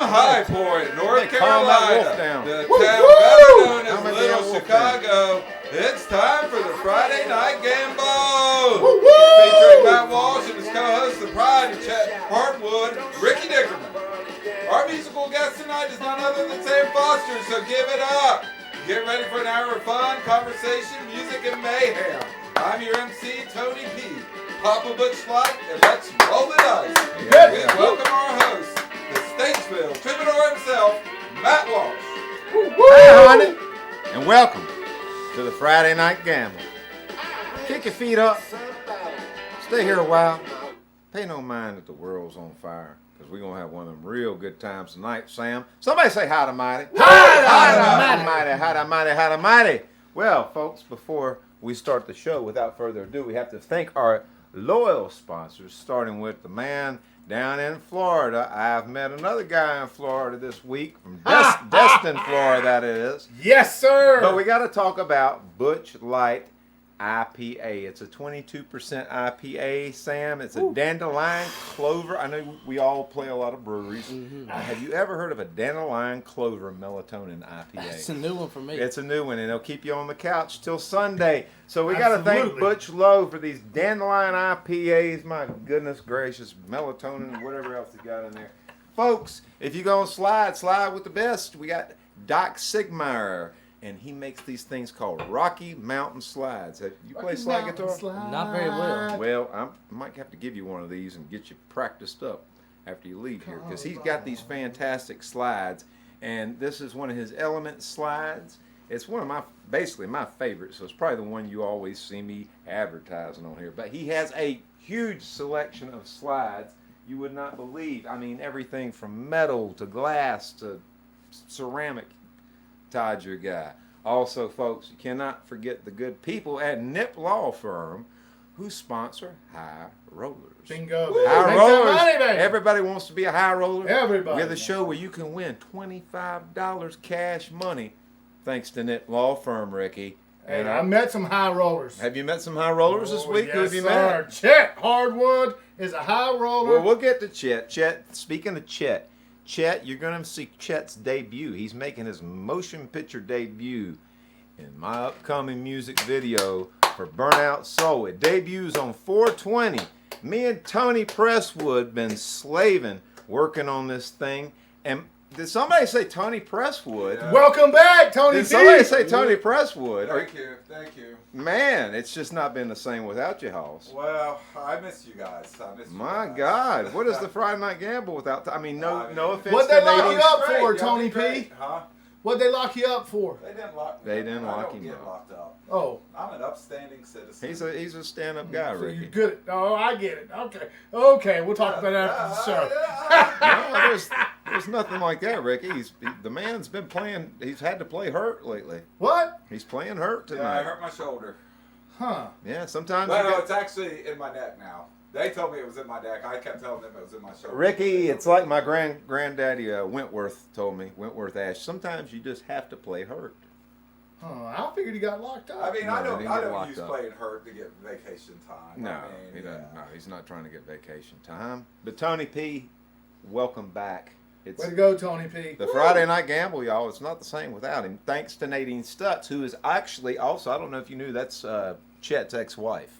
High Point, North Carolina, the Woo, town woo! better known as I'm a Little damn wolf Chicago. It's time for the Friday Night Gamble. Woo, woo! Featuring Matt Walsh and his co-host, the Pride of Chet Hartwood, Ricky Dickerman. Our musical guest tonight is none other than Sam Foster, so give it up. Get ready for an hour of fun, conversation, music, and mayhem. I'm your MC, Tony P. Pop a Butch Light, and let's roll the dice. We welcome our host, the Statesville troubadour himself, Matt Walsh. Hi, honey, and welcome to the Friday Night Gamble. Kick your feet up. Stay here a while. Pay no mind that the world's on fire, because we're going to have one of them real good times tonight, Sam. Somebody say hi to Mighty. Hi to Mighty. Well, folks, before we start the show, without further ado, we have to thank our loyal sponsors, starting with the man down in Florida. I've met another guy in Florida this week, from Destin, Florida, that is. Yes, sir. But we got to talk about Butch Light IPA. It's a 22% IPA, Sam. It's a dandelion clover. I know we all play a lot of breweries. Mm-hmm. Have you ever heard of a dandelion clover melatonin IPA? It's a new one for me. It's a new one, and it'll keep you on the couch till Sunday. So we got to thank Butch Lowe for these dandelion IPAs. My goodness gracious, melatonin and whatever else they got in there. Folks, if you're going to slide with the best. We got Doc Sigmeyer, and he makes these things called Rocky Mountain Slides. You play slide guitar? Not very well. Well, I might have to give you one of these and get you practiced up after you leave here, because he's got these fantastic slides, and this is one of his Element slides. It's one of basically my favorites, so it's probably the one you always see me advertising on here. But he has a huge selection of slides you would not believe. I mean, everything from metal to glass to ceramic. Todd, your guy. Also, folks, you cannot forget the good people at Nip Law Firm, who sponsor High Rollers. Bingo. High Rollers. Money, everybody wants to be a high roller. Everybody. We have the show where you can win $25 cash money, thanks to Nip Law Firm, Ricky. Hey, I met some high rollers. Have you met some high rollers this week? Yes, Who have you sir. met? Chet Hardwood is a high roller. Well, we'll get to Chet. Speaking of Chet, you're going to see Chet's debut. He's making his motion picture debut in my upcoming music video for Burnout Soul. It debuts on 4/20. Me and Tony Presswood been slaving, working on this thing. And did somebody say Tony Presswood? Yeah. Welcome back, Tony. Did somebody say Tony Presswood? Thank you. Man, it's just not been the same without you, Hoss. Well, I miss you guys. My God, what is the Friday Night Gamble without? No offense. What they lock you up for, Tony P? Huh? What'd they lock you up for? They didn't lock me. They didn't lock him up. Locked up. Oh, I'm an upstanding citizen. He's a stand-up guy, so Ricky. you're good. Oh, I get it. Okay. We'll talk about that after the show. No, there's nothing like that, Ricky. The man's been playing. He's had to play hurt lately. What? He's playing hurt tonight. Yeah, I hurt my shoulder. Huh? Yeah, sometimes. No, it's actually in my neck now. They told me it was in my neck. I kept telling them it was in my shoulder. Ricky, it's like my granddaddy Wentworth told me. Wentworth Ash. Sometimes you just have to play hurt. Oh, I figured he got locked up. I mean, No, I don't use up. playing hurt to get vacation time. No, he doesn't. No, he's not trying to get vacation time. But Tony P, welcome back. It's Way to go, Tony P. the Friday Night Gamble, y'all. It's not the same without him. Thanks to Nadine Stutz, who is actually also, I don't know if you knew, that's Chet's ex-wife.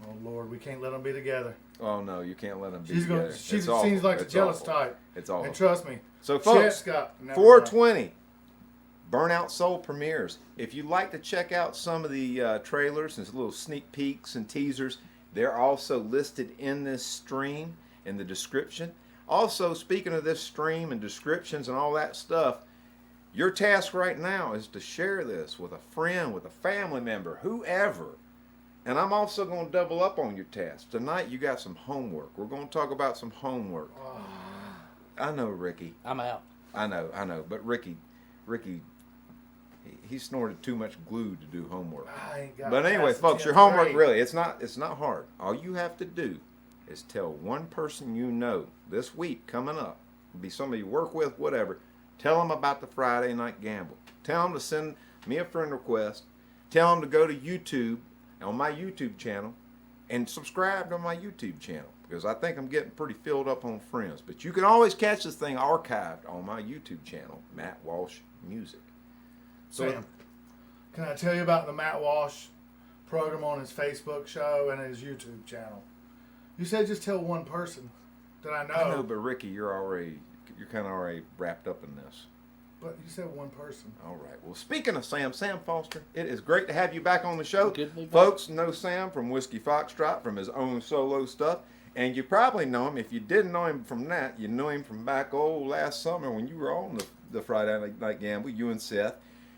Oh Lord, we can't let them be together. Oh no, you can't let them be She together. seems like a jealous type. It's awful. And trust me. So folks, 4/20, Burnout Soul premieres. If you'd like to check out some of the trailers and little sneak peeks and teasers, they're also listed in this stream in the description. Also, speaking of this stream and descriptions and all that stuff, your task right now is to share this with a friend, with a family member, whoever. And I'm also going to double up on your task. Tonight you got some homework. We're going to talk about some homework. I know, Ricky. I'm out. I know. But Ricky, he snorted too much glue to do homework. But anyway, folks, your homework really, it's not hard. All you have to do is tell one person you know this week coming up. It'll be somebody you work with, whatever. Tell them about the Friday Night Gamble. Tell them to send me a friend request. Tell them to go to YouTube, on my YouTube channel, and subscribe to my YouTube channel. because I think I'm getting pretty filled up on friends. But you can always catch this thing archived on my YouTube channel, Matt Walsh Music. So, Sam, can I tell you about the Matt Walsh program on his Facebook show and his YouTube channel? You said just tell one person that I know. I know, but Ricky, you're kind of already wrapped up in this. But you said one person. All right. Well, speaking of Sam Foster, it is great to have you back on the show. Good to be back. Folks know Sam from Whiskey Foxtrot, from his own solo stuff. And you probably know him. If you didn't know him from that, you know him from back last summer when you were on the Friday Night Gamble, you and Seth.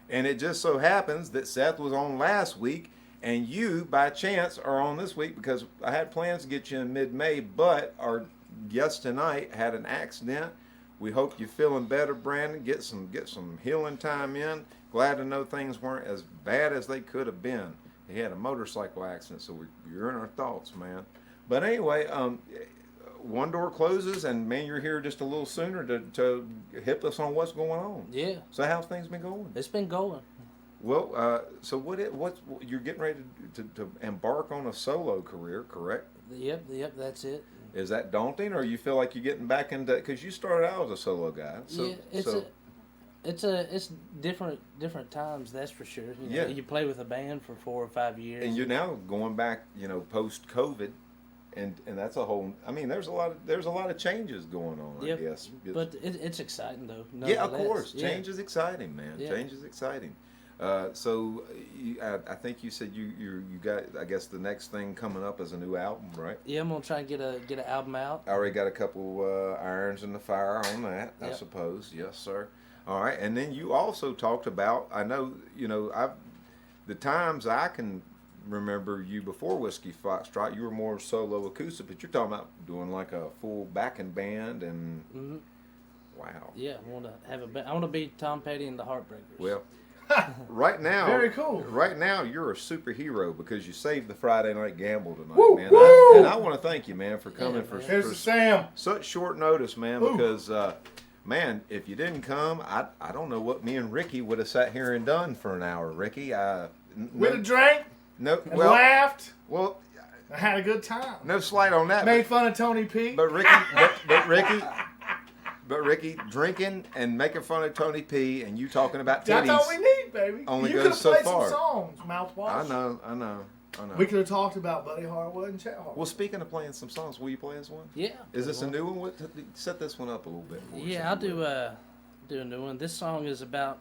And it just so happens that Seth was on last week, and you, by chance, are on this week because I had plans to get you in mid-May, but our guest tonight had an accident. We hope you're feeling better, Brandon. Get some healing time in. Glad to know things weren't as bad as they could have been. He had a motorcycle accident, so you're in our thoughts, man. But anyway, one door closes, and man, you're here just a little sooner to hip us on what's going on. Yeah. So how's things been going? It's been going. Well, so what's you're getting ready to embark on a solo career, correct? Yep, that's it. Is that daunting, or you feel like you're getting back into? Because you started out as a solo guy. So, Yeah, it's different times, that's for sure. You know, Yeah. You play with a band for 4 or 5 years. and you're now going back, post COVID, and that's a whole. I mean, there's a lot of changes going on. Yep, I guess. but it's exciting though. Yeah, of nonetheless. course. Yeah. Change is exciting, man. Yeah. Change is exciting. So I think you said you got, I guess, the next thing coming up is a new album, right? Yeah, I'm gonna try and get an album out. I already got a couple irons in the fire on that, I Yep. suppose. Yes, sir. All right, and then you also talked about, I know, the times I can remember you before Whiskey Foxtrot, you were more solo acoustic, but you're talking about doing like a full backing band and, Hmm. wow. Yeah, I want to have a band. I want to be Tom Petty and the Heartbreakers. Well, right now, Very cool. Right now, you're a superhero because you saved the Friday Night Gamble tonight, Woo, man. woo! And I want to thank you, man, for coming Yeah, man. Here's for Sam. such short notice, man. Ooh. Because, man, if you didn't come, I don't know what me and Ricky would have sat here and done for an hour, Ricky. With a drink no, and well, laughed. well, I had a good time. no slight on that. Made fun of Tony P. But Ricky, drinking and making fun of Tony P. and you talking about That's titties. all we need, baby. Only you goes could have so played far. some songs, mouthwash. I know. We could have talked about Buddy Harwood and Chet Harwood. Well, speaking of playing some songs, will you play us one? Yeah. Is this a new one? Set this one up a little bit. For us, Yeah, I'll if you do would. do a new one. This song is about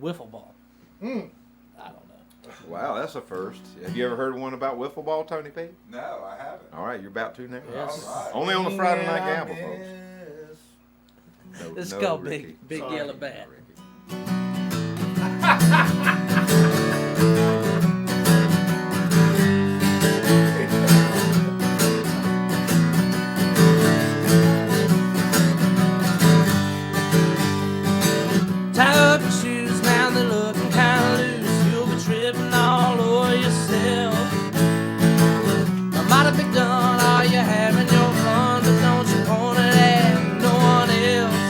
wiffle ball. Mm. I don't know. Wow, that's a first. Have you ever heard one about wiffle ball, Tony P? No, I haven't. All right, you're about to now. Yes. All right. Only on the Friday Night Yeah, Gamble, folks. yes. No, It's no, called Ricky. Big Sorry. Yellow Bat. Ricky. Tie up your shoes, now they're looking kinda loose. You'll be tripping all over yourself. I might have begun, are you having your fun? But don't you point it at no one else.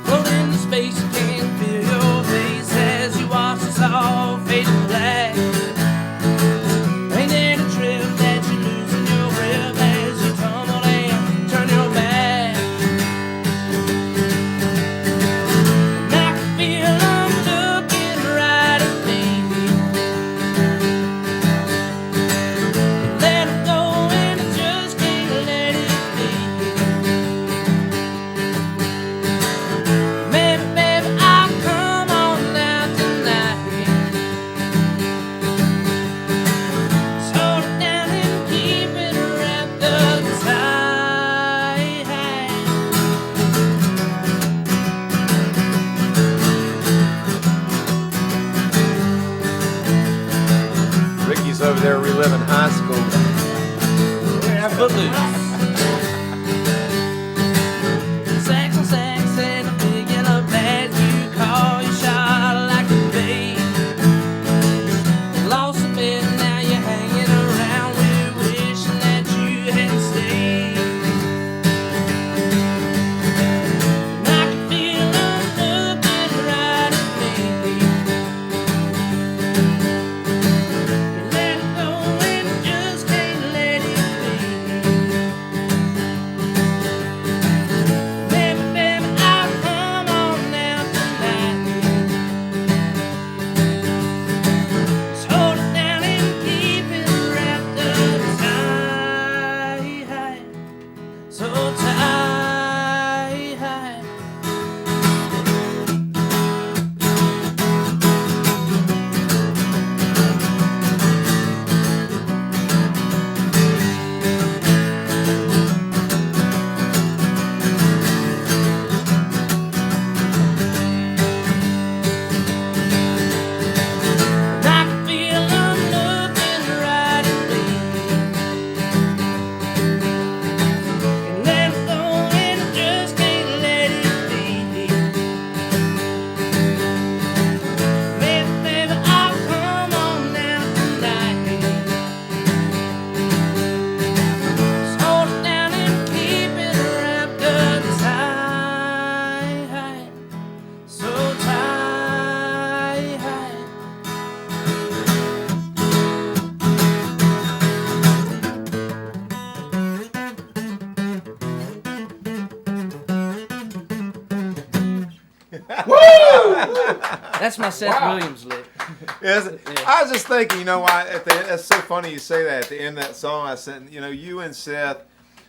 Float into space, you can't feel your face as you watch us all fade to black. Ain't it a trip that you're losing your grip as you tumble and turn your back? And I can feel them looking right at me. Let 'em go and I just can't let it be. Maybe I'll come on out tonight. Just hold it down and keep it wrapped up tight. Ricky's over there reliving high school. Footloose. Sax on sax and a big yellow bat. You call your shot like a bait. Lost a bit, now you're hanging around with That's my Seth Williams lick. Yes, I was just thinking, you know, why that's so funny you say that at the end of that song. I said, you know, you and Seth,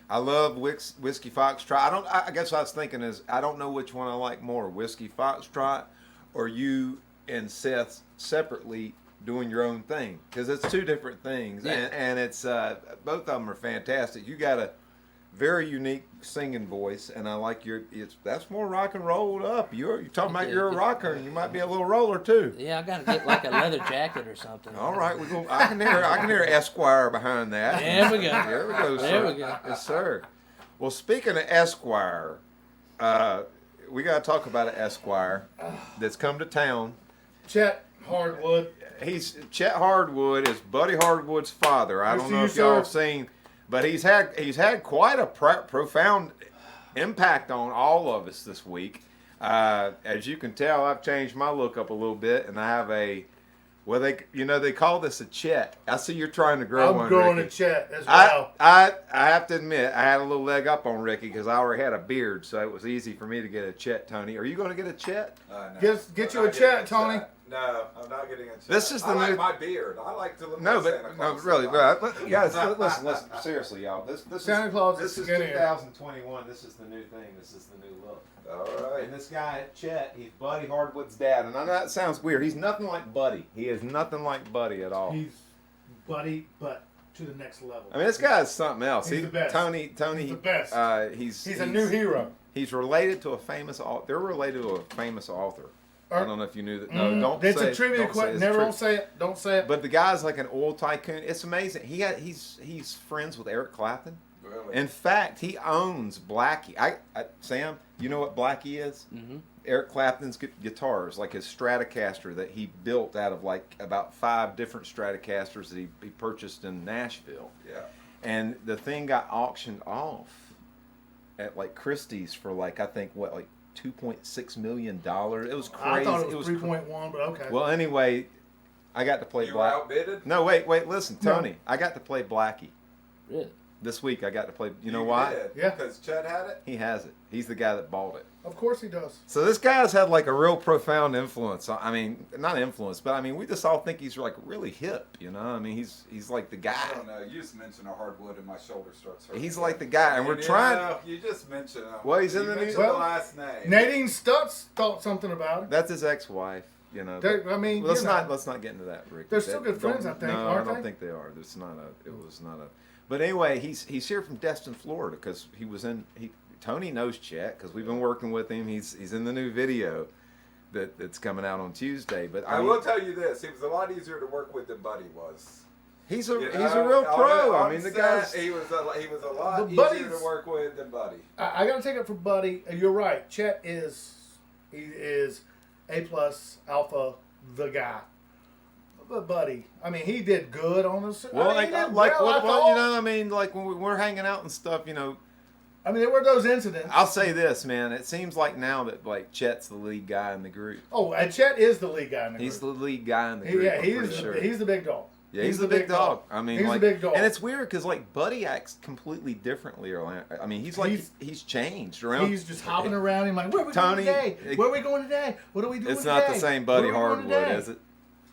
I love Whiskey Foxtrot. I guess what I was thinking is I don't know which one I like more, Whiskey Foxtrot or you and Seth separately doing your own thing, because it's two different things, and it's both of them are fantastic. You got a very unique singing voice, and I like that's more rock and rolled up. You're talking about you're a rocker, and you might be a little roller too. Yeah, I gotta get like a leather jacket or something. All right, I can hear Esquire behind that. There we go. There we go, sir. There we go. Yes, sir. Well, speaking of Esquire, we got to talk about an Esquire that's come to town. Chet Hardwood. Chet Hardwood is Buddy Hardwood's father. I don't know if y'all have seen, but he's had quite a profound impact on all of us this week. As you can tell, I've changed my look up a little bit, and I have they call this a Chet. I see you're trying to grow one. I'm growing Ricky. a Chet as well. I have to admit, I had a little leg up on Ricky because I already had a beard, so it was easy for me to get a Chet. Tony, are you going to get a Chet? No. Get you a Chet, Tony. No, I'm not getting a Chet. This is the I like new. My beard. I like to look No, like Santa but Claus really, sometimes. guys, listen, seriously, y'all. This Santa Claus This is skinnier. 2021. This is the new thing. This is the new look. All right. And this guy Chet, he's Buddy Hardwood's dad, and I know that sounds weird. He's nothing like Buddy. He is nothing like Buddy at all. He's Buddy, but to the next level. I mean, this guy's something else. He's the best. Tony, He's the best. He's a new hero. He's related to a famous. They're related to a famous author. I don't know if you knew that. No, don't It's say a trivia question. Never don't say it. Don't say it. But the guy's like an oil tycoon. It's amazing. He's friends with Eric Clapton. Really? In fact, he owns Blackie. Sam, you know what Blackie is? Mm-hmm. Eric Clapton's guitars, like his Stratocaster that he built out of like about 5 different Stratocasters that he purchased in Nashville. Yeah. And the thing got auctioned off at like Christie's for like, I think, what, like $2.6 million. It was crazy. I thought it was 3.1, but okay. Well, anyway, I got to play You were outbidded? No, wait, listen, Tony. No. I got to play Blackie. Really? This week I got to play. You know why? Did, Yeah. Because Chet had it? He has it. He's the guy that bought it. Of course he does. So this guy's had like a real profound influence. I mean, not influence, but I mean, we just all think he's like really hip, you know? I mean, he's like the guy. I don't know. You just mentioned a hardwood and my shoulder starts hurting. He's like the guy, and we're You trying. know, you just mentioned him. Well, he's in You the new- mentioned Well, the last name. Nadine Stutz thought something about it. That's his ex-wife, you know. I mean, let's you know. not get into that, Rick. They're still good friends, I think, No, aren't I don't they? think they are. It was not a. But anyway, he's here from Destin, Florida, because Tony knows Chet because we've been working with him. He's in the new video that's coming out on Tuesday. But I will tell you this: he was a lot easier to work with than Buddy was. He's a You he's know, a real pro. on I mean, the set, guy's. he was a lot But easier Buddy's- to work with than Buddy. I got to take it for Buddy. You're right. Chet is A+ alpha, the guy. But Buddy, I mean, he did good on the. Well, I mean, he did like well, I what, thought. you know, I mean, like when we're hanging out and stuff, you know. I mean, there were those incidents. I'll say this, man. It seems like now that like Chet's the lead guy in the group. Oh, and Chet is the lead guy in the He's group. the lead guy in the group. Yeah, I'm he's pretty sure. he's the big dog. Yeah, he's the big dog. I mean, he's like, the big dog. and it's weird because like Buddy acts completely differently. I mean, he's like he's changed around. He's just hopping around. He's like, "Where are we Tony, going today? Where are we going today? What are we doing It's today? not the same Buddy Where are we going Hardwood, today?" is it?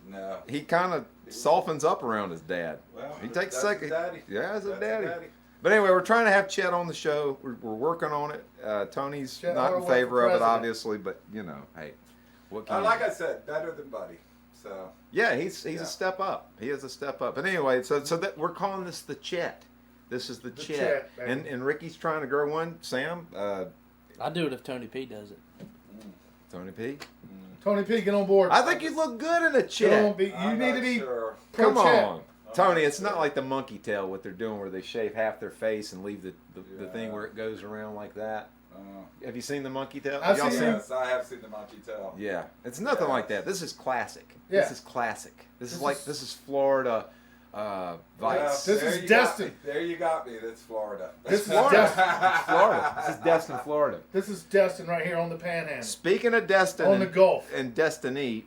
No. He kind of softens up around his dad. Well, He takes a that's second. his daddy. Yeah, as a That's daddy. his daddy. But anyway, we're trying to have Chet on the show. We're working on it. Tony's Chet not in Hardwood favor for of it, president. obviously, but you know, hey, what can you Like do? I said, better than Buddy. So Yeah, he's Yeah. a step up. He is a step up. But anyway, so that we're calling this the Chet. This is the Chet. Chet, baby. And Ricky's trying to grow one. Sam, I'll do it if Tony P does it. Tony P. Tony P, get on board. I think you look good in a Get on, Chet. you I'm need to not be sure. Come pro Chet. on. Tony, it's not like the monkey tail what they're doing where they shave half their face and leave the thing Yeah. where it goes around like that. Have you seen the monkey tail? I've Y'all seen it. Yes, I have seen the monkey tail. Yeah, it's nothing Yeah. like that. This is classic. Yeah. This is classic. This is This this is Florida Vice. This is there you Destin. got me. There you got me. That's Florida. This is Florida. Destin. It's Florida. This is Destin, Florida. This is Destin right here on the Panhandle. Speaking of Destin On the Gulf. and destiny,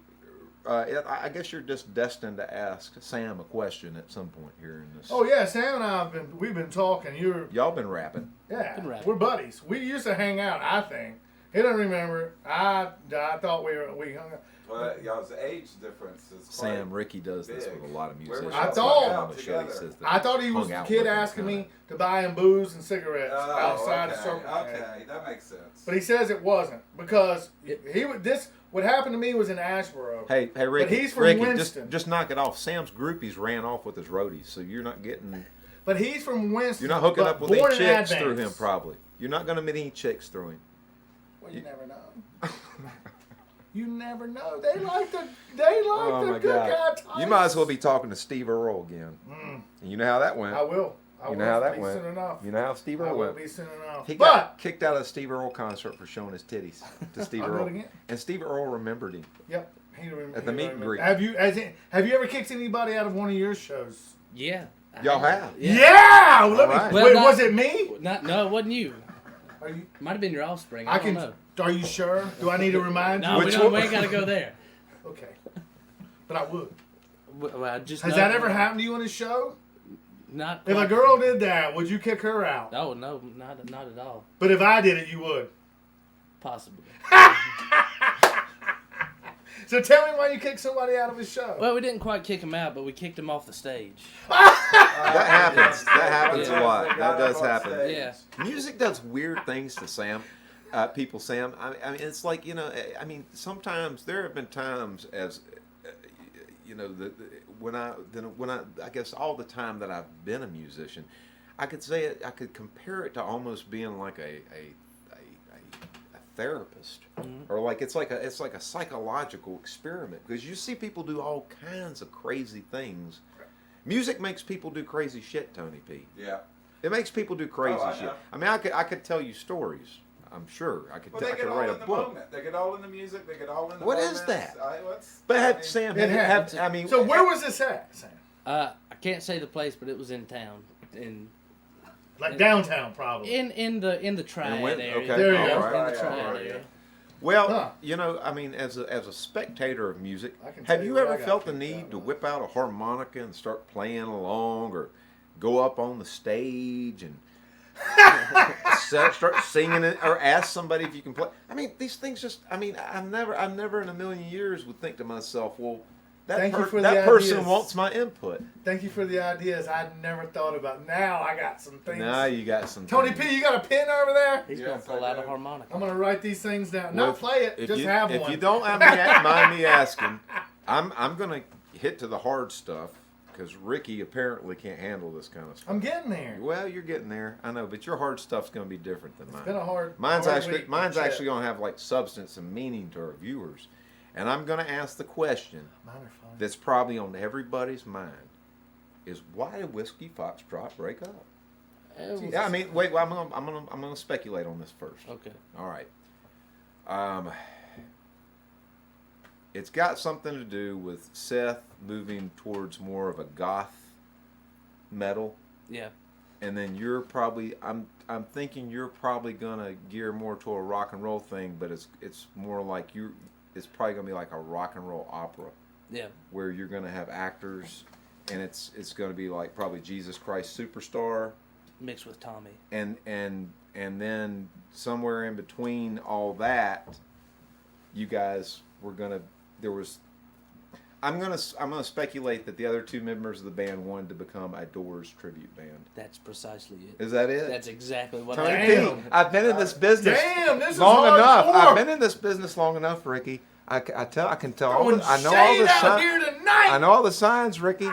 I guess you're just destined to ask Sam a question at some point here in this. Oh yeah, Sam and I we've been talking. Y'all been rapping. Yeah, Been rapping. we're buddies. We used to hang out. I think He doesn't remember. I thought we hung up. Well, y'all's age difference is Sam, Ricky does this big. with a lot of Where musicians. was I thought- On the show, he says that I thought he was hung the out kid with them asking kinda. me to buy him booze and cigarettes Oh, outside okay. the circle. Okay, that makes sense. But he says it wasn't because he would. This what happened to me was in Ashboro. Hey, Ricky. he's from Ricky, Winston. just knock it off. Sam's groupies ran off with his roadies, so you're not getting. But he's from Winston. You're not hooking but up with any born in chicks through Advance. him, probably. You're not going to meet any chicks through him. Well, you never know. You never know. They like the good guy types. You might as well be talking to Steve Earle again. And you know how that went. I will. You know how that be went. soon enough. You know how Steve I Earle will went. be soon enough. He But got kicked out of the Steve Earle concert for showing his titties to Steve I'll do it Earle. again. And Steve Earle remembered him. Yep. At the meet and greet. Have you ever kicked anybody out of one of your shows? Yeah. Y'all have? Yeah. Let me. right. Well, wait, not- was it me? No, it wasn't you. Are you? Might have been your offspring. I don't know. Are you sure? Do I need to remind No, you? we ain't got to go there. Okay. But I would. Well, I just Has know- that ever happened to you in a show? Not. If a quite- girl did that, would you kick her out? No, not at all. But if I did it, you would. Possibly. So tell me why you kicked somebody out of a show. Well, we didn't quite kick him out, but we kicked him off the stage. That happens. That happens Yeah. a lot. They That got does up on happen. stage. Yeah. Music does weird things to people, Sam. I mean, it's like, I mean, sometimes there have been times as, when I guess all the time that I've been a musician, I could say it, I could compare it to almost being like a therapist, or like it's like a psychological experiment, because you see people do all kinds of crazy things. Music makes people do crazy shit, Tony P. Yeah. It makes people do crazy I shit. know. I mean, I could tell you stories. I'm sure I could. Well, I they could get all write a in the book. moment. They get all in the music. They get all in the What moments. is that? I But mean, Sam, It happens. I mean, So where was this at, Sam? I can't say the place, but it was in town, Like downtown, probably. in the triad when- area. okay, There you go. In Right, the triad right, area. well, Huh. I mean, as a spectator of music, I can tell have you you what ever I got felt the kicked need out to of. whip out a harmonica and start playing along, or go up on the stage and start singing it, or ask somebody if you can play? I mean, these things just. I mean, I've never in a million years would think to myself, well, Thank you for that the person ideas. wants my input. Thank you for the ideas I'd never thought about. Now I got some things. Now you got some. Tony things. P, you got a pen over there? He's Yes, gonna pull I out a do. harmonica. I'm gonna write these things down. Well, Not play it, If just you, have if one. you don't mind me asking, I'm gonna hit to the hard stuff, because Ricky apparently can't handle this kind of stuff. I'm getting there. Well, you're getting there, I know, but your hard stuff's gonna be different than mine. Been a hard. Mine's hard actually week, mine's Chet. actually gonna have like substance and meaning to our viewers, and I'm gonna ask the question Mine are fun. that's probably on everybody's mind: is why did Whiskey Foxtrot break up? It was- Yeah, I mean, wait, well, I'm gonna speculate on this first. Okay. All right. It's got something to do with Seth moving towards more of a goth metal, Yeah. and then you're probably I'm thinking you're probably gonna gear more to a rock and roll thing, but it's more like it's probably gonna be like a rock and roll opera, Yeah. where you're gonna have actors, and it's gonna be like probably Jesus Christ Superstar. Mixed with Tommy. And then somewhere in between all that, you guys were gonna. I'm gonna speculate that the other two members of the band wanted to become a Doors tribute band. That's precisely it. Is that it? That's exactly what Tony I P, Damn. I've been in this business Damn, this is long enough. hardcore. I've been in this business long enough, Ricky. I can tell. Throwing I know all shade the out signs. here tonight. I know all the signs, Ricky.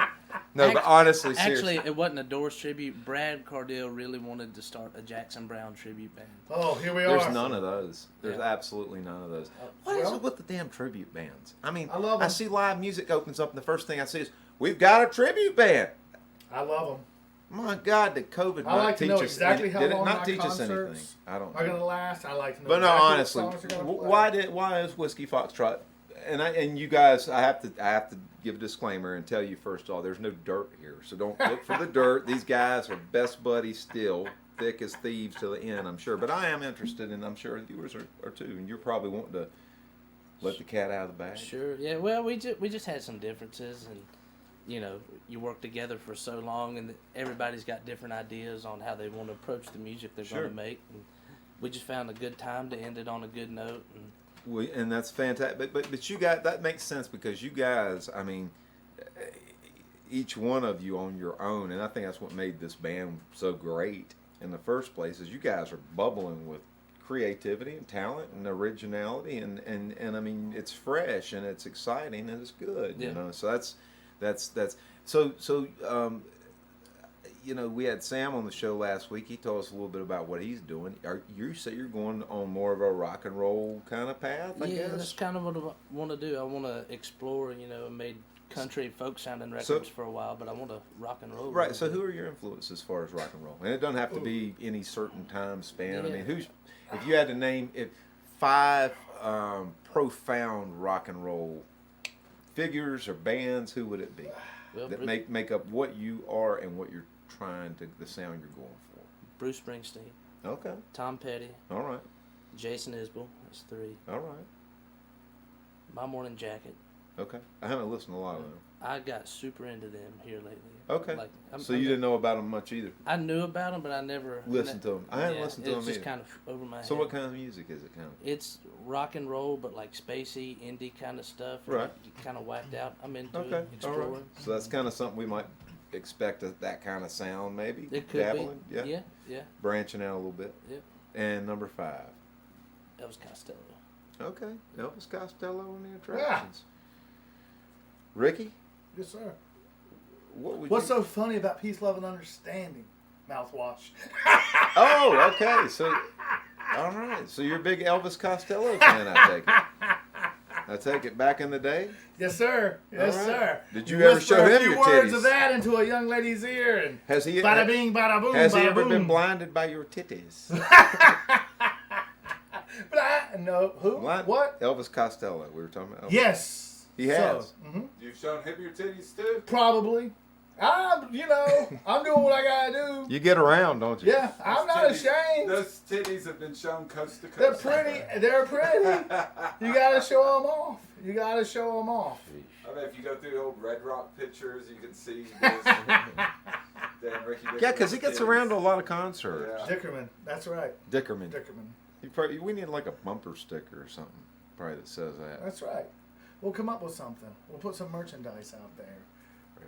No, but honestly, seriously. Actually, it wasn't a Doors tribute. Brad Cardell really wanted to start a Jackson Brown tribute band. Oh, here we There's are. none of those. There's Yeah. absolutely none of those. What is well- it with the damn tribute bands? I mean, I love 'em. see live music opens up, and the first thing I see is, we've got a tribute band. I love them. My God, did COVID I not like to teach know us? exactly how did it long not my teach us anything? concerts I don't are know. gonna last. I like to know. But no, exactly what honestly, songs are gonna play. why is Whiskey Foxtrot? And you guys, I have to give a disclaimer and tell you first of all, there's no dirt here, so don't look for the dirt. These guys are best buddies still, thick as thieves to the end, I'm sure. But I am interested, and I'm sure the viewers are too. And you're probably wanting to let the cat out of the bag. Sure. Yeah. Well, we just had some differences, and you work together for so long, and everybody's got different ideas on how they want to approach the music they're Sure. going to make. And we just found a good time to end it on a good note. And And that's fantastic. But you got that makes sense because you guys, I mean, each one of you on your own, and I think that's what made this band so great in the first place. Is you guys are bubbling with creativity and talent and originality, and I mean it's fresh and it's exciting and it's good. Yeah. You know, so that's so. You know, we had Sam on the show last week. He told us a little bit about what he's doing. You say you're going on more of a rock and roll kind of path, I yeah, guess? that's kind of what I want to do. I want to explore. You know, I made country folk sounding records for a while, but I want to rock and roll. Right. So who are your influences as far as rock and roll? And it doesn't have to be any certain time span. I Yeah. mean, if you had to name 5 profound rock and roll figures or bands, who would it be Well, that make up what you are and what you're trying to, the sound you're going for? Bruce Springsteen, Okay. Tom Petty, All right. Jason Isbell. That's 3. All right. My Morning Jacket. Okay. I haven't listened to a lot of them. I got super into them here lately. Okay. Like, So you didn't know about them much either? I knew about them, but I never Listened to them. I hadn't listened to them It's just either. kind of over my head. So what kind of music is it kind of? It's rock and roll, but like spacey, indie kind of stuff. Right. Kind of whacked out. I'm into Okay. it, All exploring. right. So that's kind of something we might expect that kind of sound maybe? It could Dabbling? be. Yeah. Yeah. Branching out a little bit. Yep. And number 5. Elvis Costello. Okay. Elvis Costello and the Attractions. Ricky, Yes, sir. what's so funny about peace, love, and understanding? Mouthwash. Oh, okay. So, all right. So you're a big Elvis Costello fan, I take it. I take it back in the day. Yes, sir. Yes, All right. sir. Did you ever whisper show a him few your words titties? of that into a young lady's ear, and Has he? bada bing, bada boom, Has he bada ever been boom. blinded by your titties? But no, who? Blind- What? Elvis Costello. We were talking about. Elvis. Yes. He has. You've shown him your titties too? Probably. I'm doing what I gotta do. You get around, don't you? Yeah, I'm not ashamed. Those titties have been shown coast to coast. They're pretty. They're pretty. You gotta show them off. You gotta show them off. I mean, if you go through old Red Rock pictures, you can see this. Damn Ricky Yeah, because he Dickerman's gets titties. around to a lot of concerts. Yeah. Dickerman. That's right. Dickerman. Dickerman. We need like a bumper sticker or something, probably that says that. That's right. We'll come up with something. We'll put some merchandise out there. Yeah.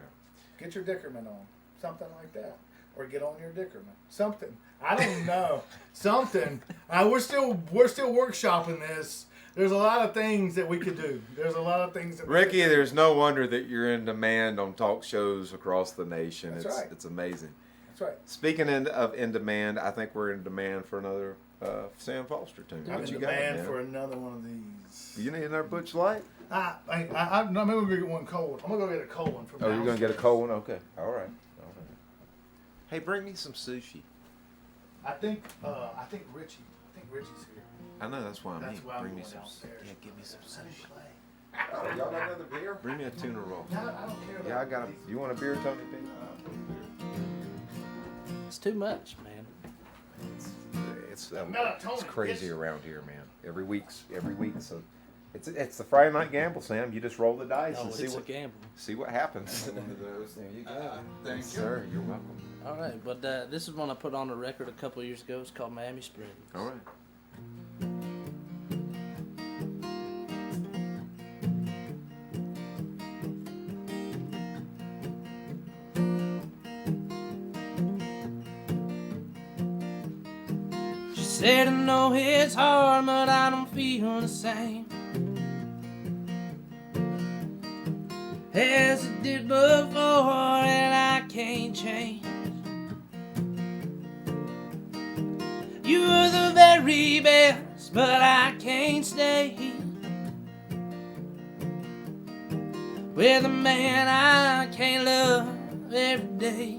Get your Dickerman on. Something like that. Or get on your Dickerman. Something. I don't know. Something. We're still workshopping this. There's a lot of things that we could do. There's a lot of things that Ricky, we could do. there's no wonder that you're in demand on talk shows across the nation. That's right. It's amazing. That's right. Speaking of in demand, I think we're in demand for another Sam Foster tune. I'm What in you demand got, for man? another one of these. You need another Butch Light? I'm going to go get one cold. I'm going to go get a cold one from Oh, you're gonna get a downstairs. cold one? Okay. All right. Hey, bring me some sushi. I think Richie's here. I know that's why I'm That's here. why I'm Bring me going some. downstairs. Yeah, give me some sushi. Oh, y'all got another beer? Bring me a tuna roll. I don't care about Yeah, I got. these. You want a beer, Tony B? It's too much, man. It's Melatonin, crazy bitch. around here, man. Every week. So it's the Friday night gamble, Sam. You just roll the dice Oh, and it's a gamble. see what happens. One of those. There you go. Thank Yes, you. sir. You're welcome. All right, but this is one I put on a record a couple years ago. It's called Miami Springs. All right. She said, I know it's hard, but I don't feel the same as I did before, and I can't change. You're the very best, but I can't stay with a man I can't love every day.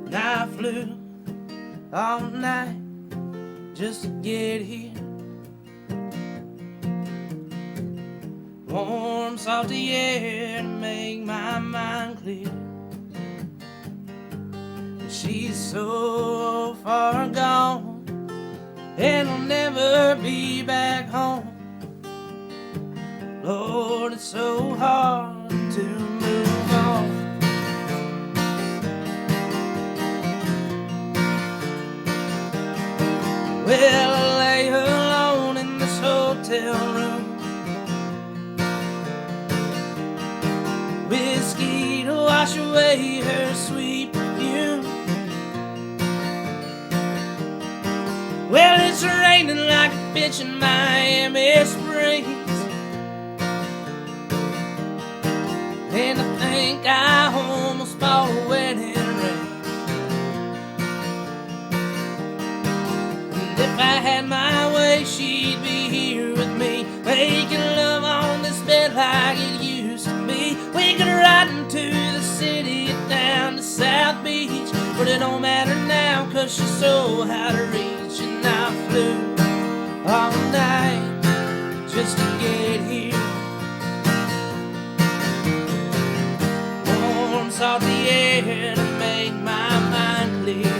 And I flew all night just to get here. Warm, salty air to make my mind clear. And she's so far gone, and will never be back home. Lord, it's so hard to move on. Well, I lay alone in this hotel room, whiskey to wash away her sweet perfume. Well, it's raining like a bitch in Miami Springs, and I think I almost bought a wedding ring. And if I had my way, she'd be here with me, making love on this bed like it used to be. We could ride into the city down to South Beach, but it don't matter now, 'cause she's so out of reach. And I flew all night just to get here. Warm, salty air to make my mind clear.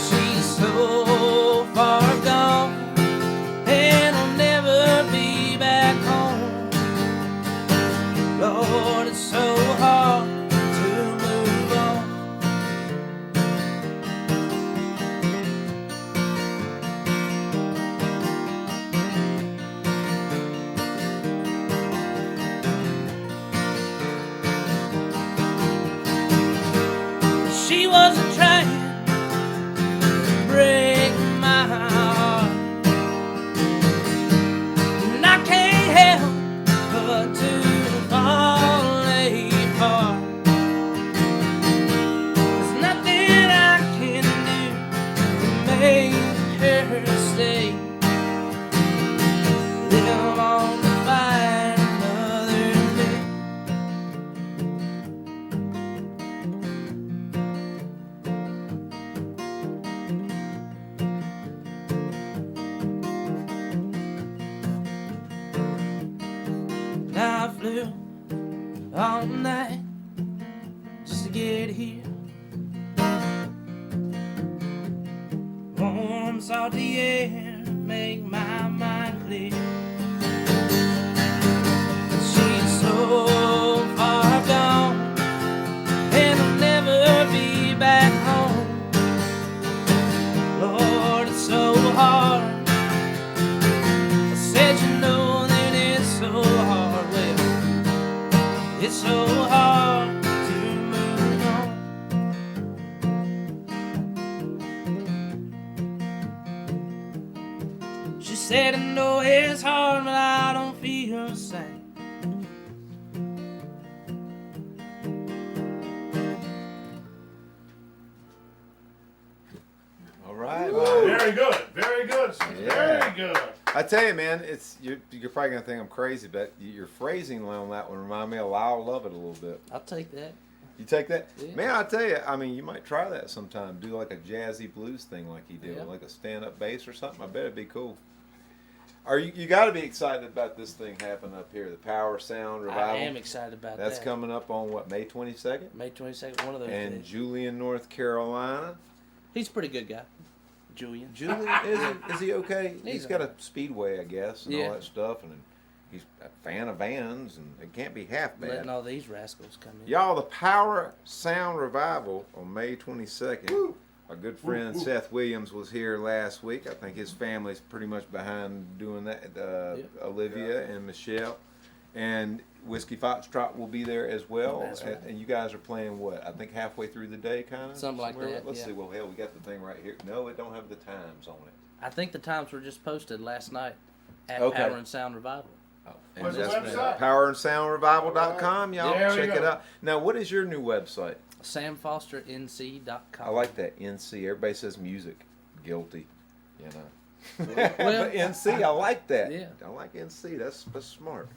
She's so far gone, and I'll never be back home. Lord, it's so hard to move on. She wasn't trying to break my heart, and I can't help but to fall apart. There's nothing I can do to make her stay. Live on to fight another day. Now I flew all night just to get here. Warm, salty air make my mind clear. She's so far gone, and I'll never be back home. Lord, it's so hard. I said, you know that it's so hard. Well, it's so hard to move on. She said, I know it's hard, but I don't feel the same. All right, man. Very good. Very good. Yeah. Very good. I tell you, man, you're probably gonna think I'm crazy, but your phrasing on that one remind me of Lyle Lovett a little bit. I'll take that. You take that, Yeah. man. I tell you, I mean, you might try that sometime. Do like a jazzy blues thing, like he did, Yeah. like a stand-up bass or something. I bet it'd be cool. Are you got to be excited about this thing happening up here, the Power Sound Revival? I am excited about That's that. coming up on what, May 22nd? May 22nd, one of those And days. Julian, North Carolina. He's a pretty good guy, Julian. Julian, is he okay? He's got a speedway, I guess, and Yeah. all that stuff, and he's a fan of vans, and it can't be half bad. Letting all these rascals come in. Y'all, the Power Sound Revival on May 22nd. Woo. Our good friend Seth Williams was here last week. I think his family's pretty much behind doing that. Olivia and Michelle. And Whiskey Foxtrot will be there as well. That's right. And you guys are playing what? I think halfway through the day, kind of? Something like that, Let's yeah. see. Well, hell, we got the thing right here. No, it don't have the times on it. I think the times were just posted last night at Okay. Power and Sound Revival. Oh, What's the that's website? powerandsoundrevival.com. Y'all There we check go. it out. Now, what is your new website? SamFosterNC.com. I like that, NC. Everybody says music. Guilty, you know. Well, But NC, I like that. Yeah. I like NC. That's smart.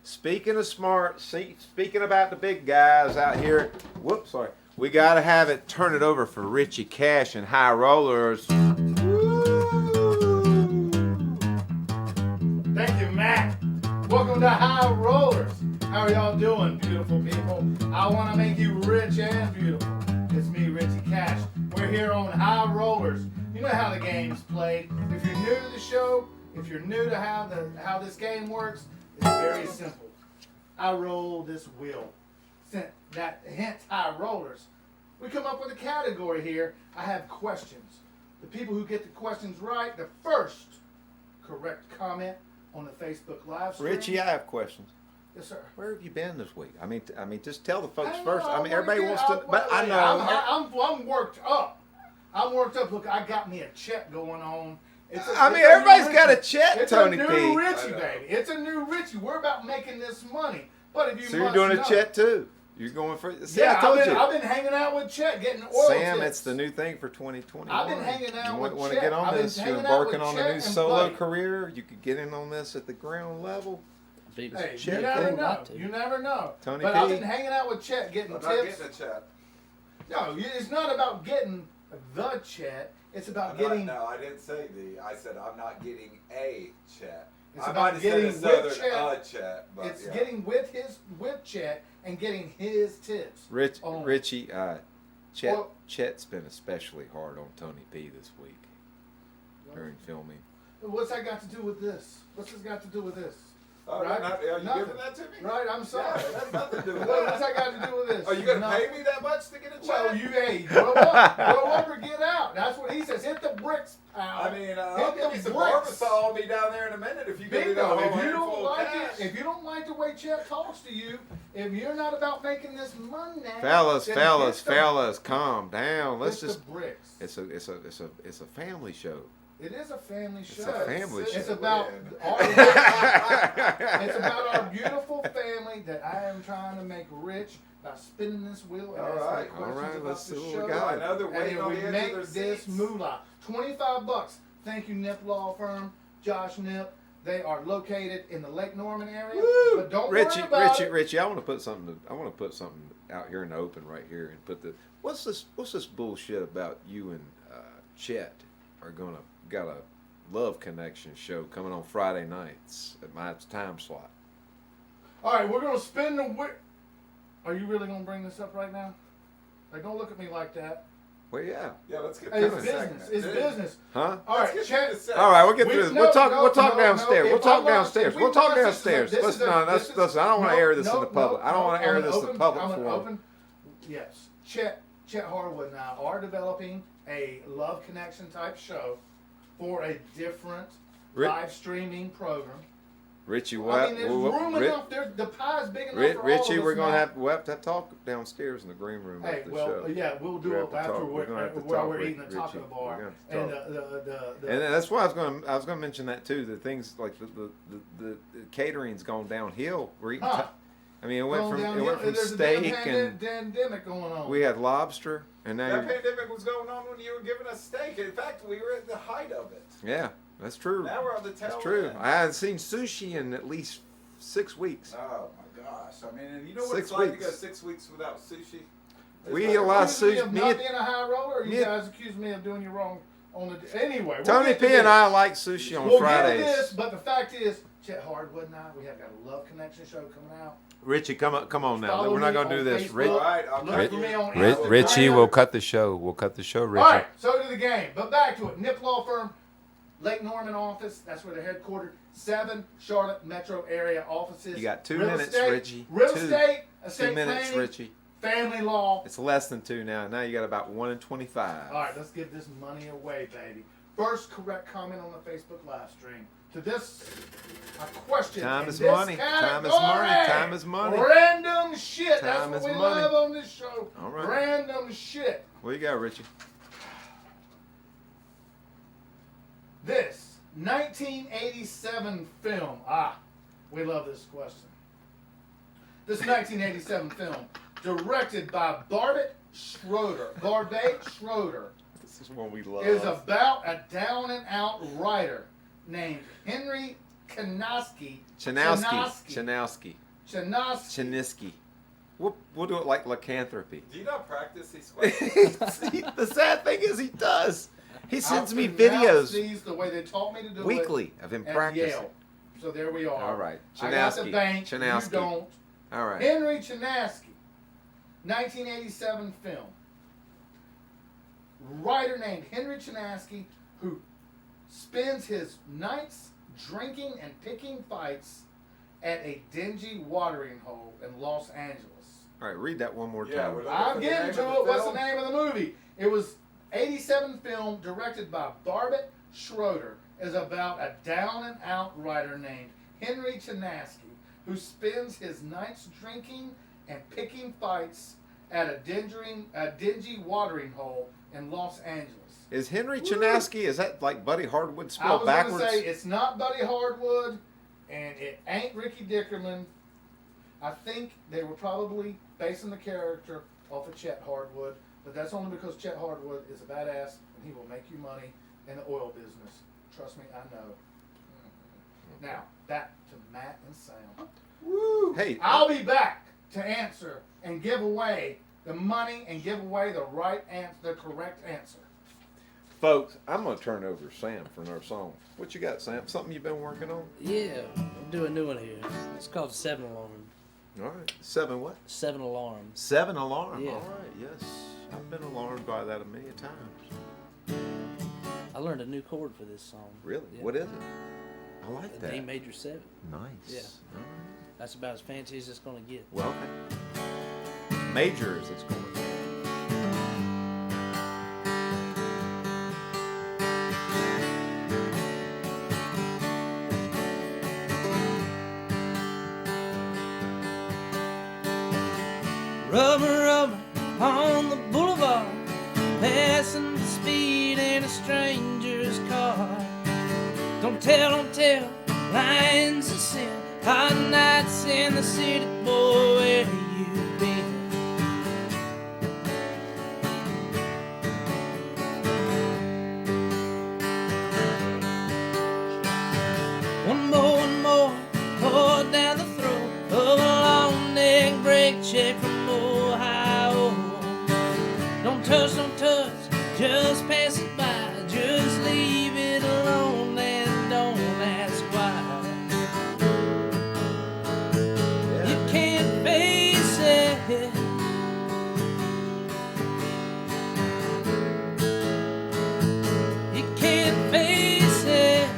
Speaking of smart, speaking about the big guys out here, whoops, sorry. We got to have it, turn it over for Richie Cash and High Rollers. Thank you, Matt. Welcome to High Rollers. How are y'all doing, beautiful people? I want to make you rich and beautiful. It's me, Richie Cash. We're here on High Rollers. You know how the game's played. If you're new to the show, if you're new to how this game works, it's very simple. I roll this wheel. Hence High Rollers. We come up with a category here. I have questions. The people who get the questions right, the first correct comment on the Facebook live stream. Richie, I have questions. Yes, sir. Where have you been this week? I mean, just tell the folks I first. know, I mean, everybody wants to, wait, but I wait, know. I'm worked up. I'm worked up. Look, I got me a check going on. I mean, everybody's got a check, it's Tony It's P. a new Richie, baby. It's a new Richie. We're about making this money. But if you So you're must doing a know, Chet too. You're going for. See, Yeah, I told you. I've been hanging out with Chet, getting oil Sam, tips. it's the new thing for 2021. I've been hanging out you with want to Chet. get on I've been this? You're hanging out embarking with on a Chet new and solo Buddy. career. You could get in on this at the ground level. Hey, Chet, you never cool. know. You never know. Tony but P. I've been hanging out with Chet, getting I'm tips. not getting a chat. No, it's not about getting the Chet. It's about getting. No, I didn't say the. I said I'm not getting a chat. It's I about might have getting said a with southern Chet. chat, but It's yeah. getting with Chet and getting his tips. only. Richie, Chet, Well- Chet's been especially hard on Tony P this week during filming. What's that got to do with this? What's this got to do with this? Oh, Right? are you Nothing. giving that to me? Right, I'm sorry. Yeah, that's nothing to do with What's that. that got to do with this? Are you going to Nothing. pay me that much to get a chat? Well, hey, grow up or get out. That's what he says. Hit the bricks, pal. I mean, I'll Hit give the you some bricks. barbasol. I'll be down there in a minute if you give me the Bingo. whole If you don't handful of like cash. it, if you don't like the way Chet talks to you, if you're not about making this money, Fellas, then hit calm down. Let's hit just. the bricks. It's a family show. It is a family show. It's a family It's show. about our, it's about our beautiful family that I am trying to make rich by spinning this wheel and All asking right. questions All right, about let's the see what we show. got. I know they're waiting And on we the edge make of their this seats. moolah. $25. Thank you, Nip Law Firm, Josh Nip. They are located in the Lake Norman area. Woo! But don't worry about it. Richie, I want to put something out here in the open right here and put the what's this bullshit about you and Chet are got a love connection show coming on Friday nights at my time slot. All right, we're gonna spin the wheel. Are you really gonna bring this up right now? Like, don't look at me like that. Well, yeah. Yeah, let's get Hey, to it's the business. segment. It's Dude. business. Huh? All Let's right, get Chet. to the segment. All right, we'll get We- through this. no, We'll talk no, downstairs. no, We'll if talk I watch- downstairs. if we We'll talk watch this, downstairs. this is Listen, the- no, this is- listen. I don't want to no, air this no, in the public. no, I don't want to air I'm this gonna in the public I'm gonna forum. open. Yes, Chet Harwood and I are developing a love connection type show for a different Rick- live streaming program. Richie, I what? mean, there's room enough. The pie's big enough for all Richie, of us we're gonna now. we'll have to talk downstairs in the green room Hey, after the well, show. yeah, we'll do We it have to after talk. We're gonna have to while talk, we're eating at Richie. Taco We're Bar. gonna And talk. the And that's why I was gonna mention that too. The things like the catering's gone downhill. We're eating. Huh. I mean, it going went down from there's steak a and pandemic going on. we had lobster and now That pandemic was going on when you were giving us steak. In fact, we were at the height of it. yeah, that's true. Now we're on the tail That's true. end. I haven't seen sushi in at least 6 weeks. Oh my gosh! I mean, and you know what 6 it's like to weeks. go 6 weeks without sushi? We It's eat a like- lot of Accuse me sushi. of Me not and- being a high roller, or me you and- guys accuse me of doing you wrong on the. Anyway, we'll Tony get to P and this. I like sushi on We'll Fridays. get to this, but the fact is, Chet Hardwood and I, we have got a love connection show coming out. Richie, come on now. Follow We're not me gonna do on this. Facebook. All right, I'll Look cut for you. me on Instagram. Richie, we'll cut the show. We'll cut the show, Richie. All right, so to the game. But back to it. Nip Law Firm, Lake Norman office. That's where they're headquartered. 7 Charlotte metro area offices. You got 2 Real minutes, estate, Richie. Real 2 estate, estate 2 minutes, planning, Richie. family law. It's less than 2 now. Now you got about 1 in 25. All right, let's give this money away, baby. First correct comment on the Facebook live stream. To this, a question. Time in is this money. Time is category. money. Time is money. Random shit. That's Time what is we money. love on this show. All right. Random shit. What you got, Richie? This 1987 film. We love this question. This 1987 film, directed by Barbet Schroeder. This is one we love. Is about a down and out writer named Henry Chanowski. We'll do it like lycanthropy. Do you not practice these questions? The sad thing is he does. He sends me I pronounce videos these the way they taught me to do weekly of him it at practicing. Yale. So there we are. All right. I got the Chanowski. bank. Chanowski. You don't. All right. Henry Chanowski, 1987 film. Writer named Henry Chanowski who spends his nights drinking and picking fights at a dingy watering hole in Los Angeles. All right, read that one more Yeah, time. we're I'm the getting name to of it. the What's the film? name of the movie? It was '87 film directed by Barbet Schroeder is about a down-and-out writer named Henry Chinaski who spends his nights drinking and picking fights at a dingy watering hole in Los Angeles. Is Henry Chinaski, is that like Buddy Hardwood I spelled was backwards? going to say it's not Buddy Hardwood, and it ain't Ricky Dickerman. I think they were probably basing the character off of Chet Hardwood, but that's only because Chet Hardwood is a badass and he will make you money in the oil business. Trust me, I know. Now, back to Matt and Sam. Woo! Hey, I'll be back to answer and give away the money and give away the right answer, the correct answer. folks, I'm going to turn it over to Sam for another song. What you got, Sam? Something you've been working on? Yeah, I'm doing a new one here. It's called 7 Alarm. All right. 7 what? 7 Alarm. 7 Alarm. Yeah. All right, yes. I've been alarmed by that a million times. I learned a new chord for this song. Really? Yeah. What is it? I like that. D major 7. Nice. Yeah. All right. That's about as fancy as it's going to get. Well, okay. Major as it's going. Rubber, rubber on the boulevard, passing the speed in a stranger's car. Don't tell, lines of sin, hot nights in the city, boy, where you been? One more, pour down the throat of a long neck brake check from Ohio. Don't touch, just pass it by. Just leave it alone and don't ask why. You can't face it. You can't face it.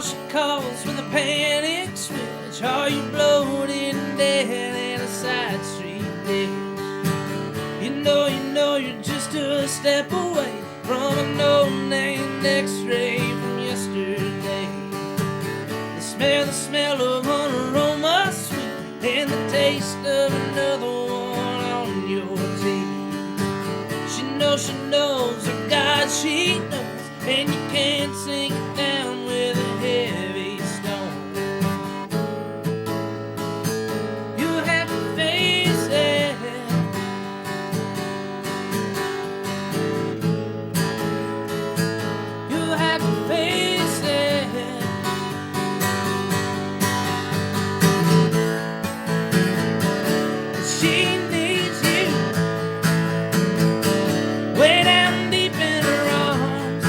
She calls with a panic switch. Are you bloated and dead in a side street ditch? You know you're just a step away from a no-name X-ray from yesterday. The smell of an aroma sweet, and the taste of another one on your teeth. She knows her God, she knows, and you can't sink it down with a heavy stone. You have to face it. You have to face it. She needs you way down deep in her arms.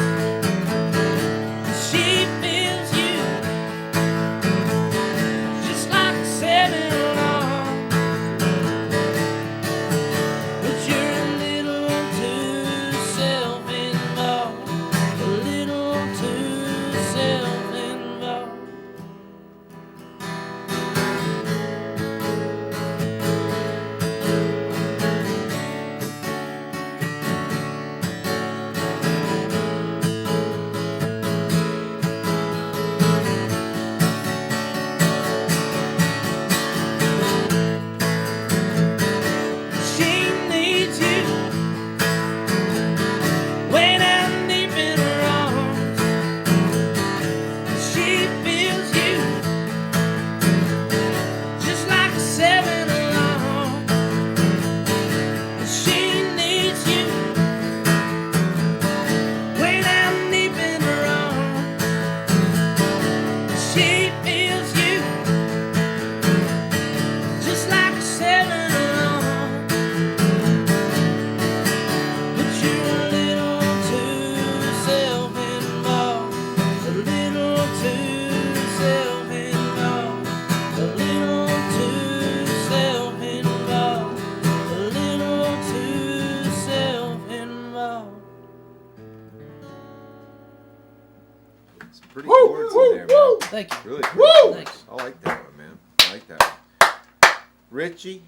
Thank you. Really Woo! cool. Thanks. I like that one, man. I like that one. Richie,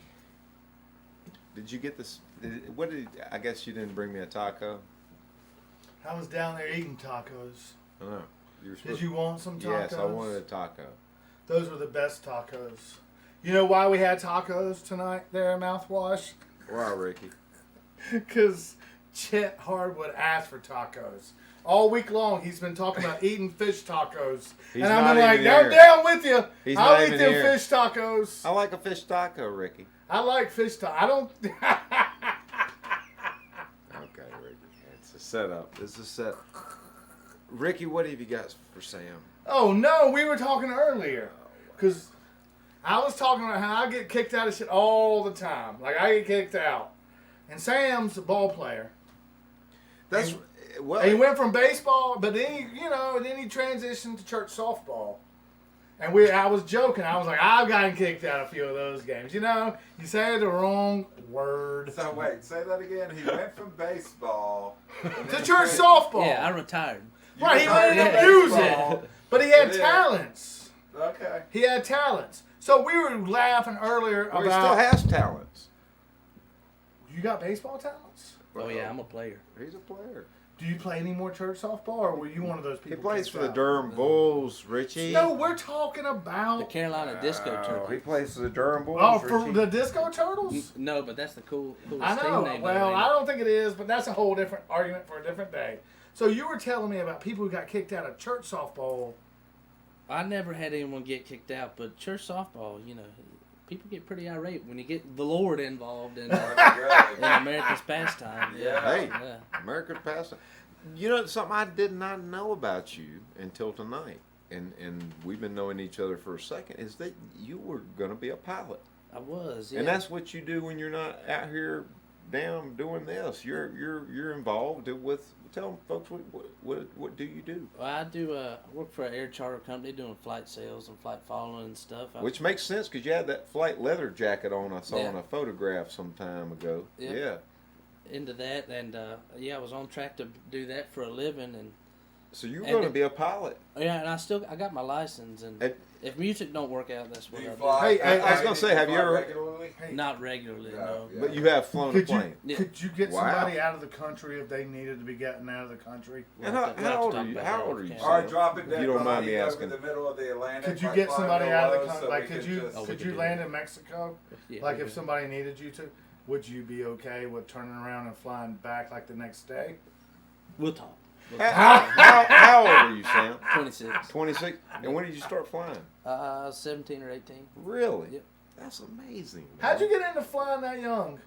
did you get this? I guess you didn't bring me a taco. I was down there eating tacos. I know. Did you want some tacos? Yes, I wanted a taco. Those were the best tacos. You know why we had tacos tonight there, Mouthwash? Wow, Ricky. Because Chet Hardwood asked for tacos. All week long, he's been talking about eating fish tacos. He's and I've not been like, even I'm here. down with you. He's I'll not eat even them here. fish tacos. I like a fish taco, Ricky. I like fish tacos. I don't... Okay, Ricky. It's a setup. It's a set. Ricky, what have you got for Sam? Oh, no, we were talking earlier. Because I was talking about how I get kicked out of shit all the time. Like, I get kicked out. And Sam's a ball player. That's well. And he went from baseball, but then he transitioned to church softball. And I was joking. I was like, I've gotten kicked out of a few of those games. You said the wrong word. So wait, say that again. He went from baseball To church softball. Yeah, I retired. Right, he went into Yeah. music. But he had Yeah. talents. Okay. He had talents. So we were laughing earlier Well, he about... still has talents. You got baseball talents? Oh yeah, I'm a player. He's a player. Do you play any more church softball, or were you one of those He people? plays kicked for the out? Durham Bulls, Richie. No, we're talking The about... Carolina Disco Oh, Turtle. he plays for the Durham Bulls. Oh, for Richie. the Disco Turtles? No, but that's the coolest I team know. name. Well, ever. I don't think it is, but that's a whole different argument for a different day. So you were telling me about people who got kicked out of church softball. I never had anyone get kicked out, but church softball, people get pretty irate when you get the Lord involved in America's pastime. Yeah. Hey, Yeah. American pastime. You know something I did not know about you until tonight, and we've been knowing each other for a second. Is that you were going to be a pilot, I was. Yeah. and that's what you do when you're not out here down doing this. You're involved with. Tell folks what do you do? Well, I do. I work for an air charter company doing flight sales and flight following and stuff. Which makes sense because you had that flight leather jacket on. I saw Yeah. in a photograph some time ago. Yep. Yeah. into that, and I was on track to do that for a living, and So you're And going to it- be a pilot. and I got my license, and And- if music don't work out, that's Do what you I fly? Hey, I was gonna say, have you fly ever- regularly? Hey, do. Not regularly, no. Yeah. But you have flown a could you plane. Yeah. could you get Wow. somebody out of the country if they needed to be gotten out of the country? And We'll have to how old talk are you? about How that old off are you, camera. Or Sam? drop it If dead you don't mind me over asking. the middle of the Atlantic. Could you like get fly somebody real out of low the so country? we Like, could you just- Oh, we could could you do land that. in Mexico? Yeah, Like we if could. somebody needed you to, would you be okay with turning around and flying back like the next day? We'll talk. How old are you, Sam? 26. 26. And when did you start flying? 17 or 18. Really? Yep. That's amazing. How'd man. you get into flying that young?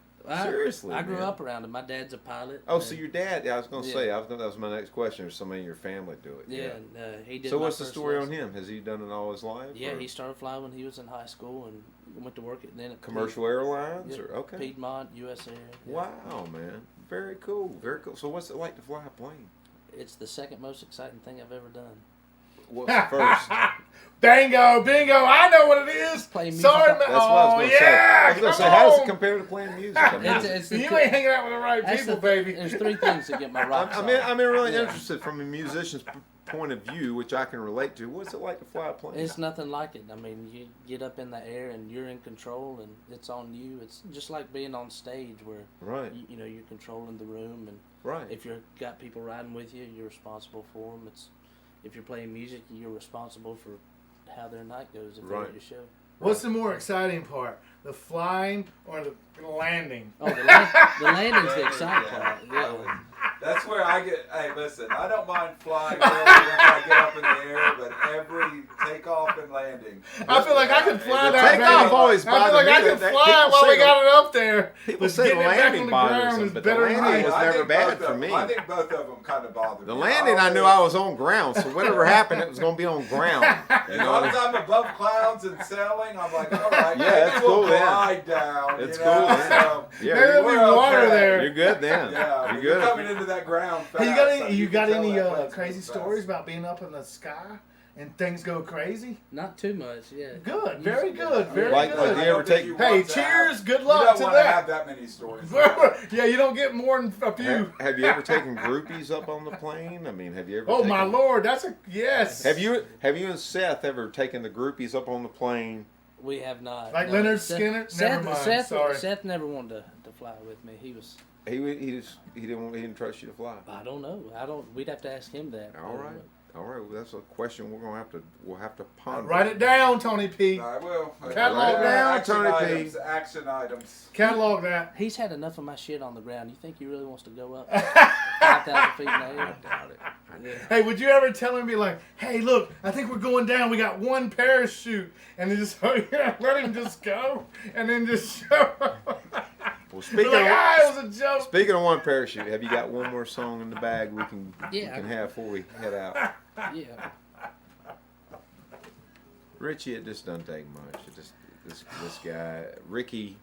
Seriously, I grew man. up around it. My dad's a pilot. Oh, so and- your dad? I was going to Yeah. say. That was my next question. Or somebody in your family do it? Yeah, and he did. So my what's the first story on lesson. him? Has he done it all his life? Yeah, or he started flying when he was in high school and went to work at commercial airlines Yep. or okay. Piedmont, US Air. Yeah. Wow, man, very cool, very cool. So what's it like to fly a plane? It's the second most exciting thing I've ever done. What's the first? Bingo, bingo! I know what it is. Play music. Sorry, man. That's what I was Oh going to say. yeah! I was going to say, come how does it on. compare to playing music? I mean, It's the You co- ain't hanging out with the right That's people, the baby. There's three things that get my rocks I'm off. really Yeah. interested from a musician's point of view, which I can relate to. What's it like to fly a plane? It's nothing like it. I mean, you get up in the air and you're in control, and it's on you. It's just like being on stage where Right, you're controlling the room, and right. if you've got people riding with you, you're responsible for them. If you're playing music, you're responsible for how their night goes if they're Right. at your show. What's the more exciting part, the flying or the landing? Oh, the landing's the exciting part. Yeah. That's where I get. Hey, listen, I don't mind flying really once I get up in the air, but every takeoff and landing. I feel like I could fly The that takeoff baby. always I feel bothered like me I that- could that fly people it while say we the- got it up there. People But say getting the it back landing on the bothers ground them, is but the better than landing me. was I never think bad both for of me. them- I think both of them kind of bothered The me. landing, I knew I was on ground, so whatever happened, it was going to be on ground. You As know long what as I mean? I'm above clouds and sailing, I'm like, all right, Yeah, maybe that's we'll cool then. glide down. It's you know, cool then. so- Yeah, Maybe there'll be we're water okay. there. You're good then. Yeah, You're but good. you're coming into that ground fast. Hey, you got so any? You can got tell any that plane's crazy moving fast. stories about being up in the sky and things go crazy? Not too much, yeah. Good, very good, very Like good. you ever take- Hey, cheers, good luck You don't to want to that. have that many stories. Yeah, you don't get more than a few. Have you ever taken groupies up on the plane? I mean, have you ever? Oh taken, my Lord, that's a yes. Have you and Seth ever taken the groupies up on the plane? We have not. Like no. Leonard Skinner? Never mind, sorry. Seth never wanted to fly with me. He was. He didn't trust you to fly. I don't know. We'd have to ask him that. All right. Well, that's a question we'll have to ponder. Write it down, Tony P. I will. Catalog down, action Tony P. items, action items. Catalog that. He's had enough of my shit on the ground. You think he really wants to go up 5,000 feet in the I air? doubt it. Yeah. Hey, would you ever tell him, be like, hey, look, I think we're going down. We got one parachute. And then just let him just go. And then just show Well, Be like, it was a joke. speaking of one parachute, have you got one more song in the bag we can Yeah. have before we head out? Yeah. Richie, it just doesn't take much. It just this guy, Richie.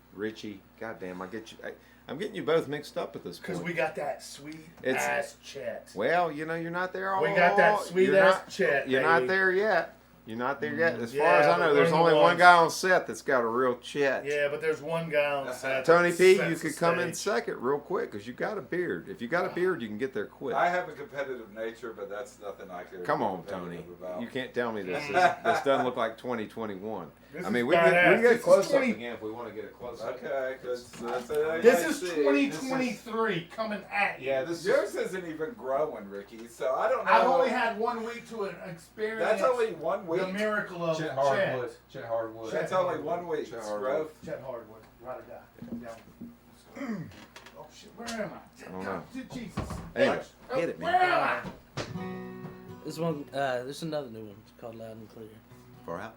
Goddamn, I'm getting you both mixed up at this point. Because we got that sweet It's- ass Chet. Well, you're not there all. We got that sweet you're ass not- Chet. You're baby. not there yet. You're not there yet. As Yeah, far as I but know, there's we're the only one ones. guy on set that's got a real Chet. Yeah, but there's one guy on set. Tony that P, sets you the could come in stage. second real quick because you got a beard. If you got a beard, you can get there quick. I have a competitive nature, but that's nothing I care. Come to be on, Tony. competitive about. You can't tell me this. This doesn't look like 2021. This I mean, is we badass. can This get is close up 20 again if we want to get a close up. Okay, because This is 2023 coming at you. Yeah, this yours isn't even growing, Ricky. So I don't know. I've only had 1 week to experience That's only 1 week. the miracle of Chet Chet. Hardwood. Chet Hardwood. That's only 1 week. Chet Growth. Chet Hardwood. Right or die. Down. Oh shit, where am I? I don't know. Jesus. Hey, Oh, hit it, where man. am I? This one, there's another new one. It's called Loud and Clear. Far out.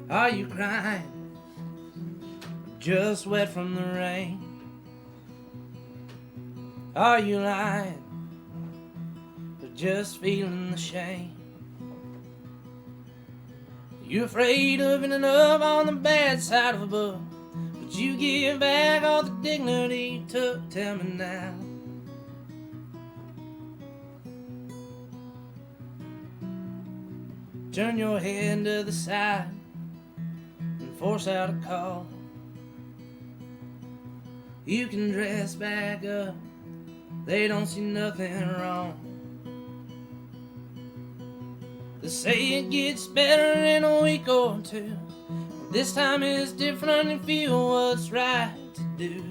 Are you crying? Just wet from the rain? Are you lying? Or just feeling the shame? You afraid of ending up on the bad side of a book, but you give back all the dignity you took. Tell me now. Turn your head to the side and force out a call. You can dress back up, they don't see nothing wrong. They say it gets better in a week or two, but this time it's different and feel what's right to do.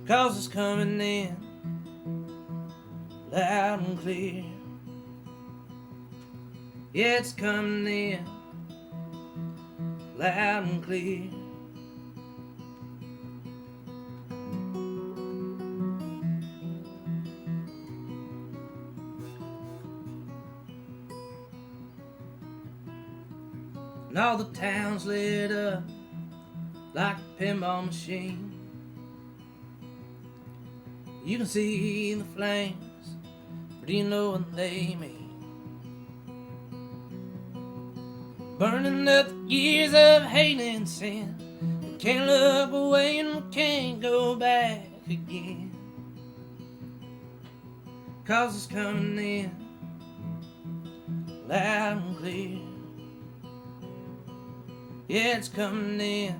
'Cause it's coming in loud and clear. Yeah, it's coming in loud and clear. And all the town's lit up like a pinball machine. You can see the flames, but do you know what they mean? Burning up the years of hate and sin. We can't look away and we can't go back again. 'Cause it's coming in loud and clear. Yeah, it's coming in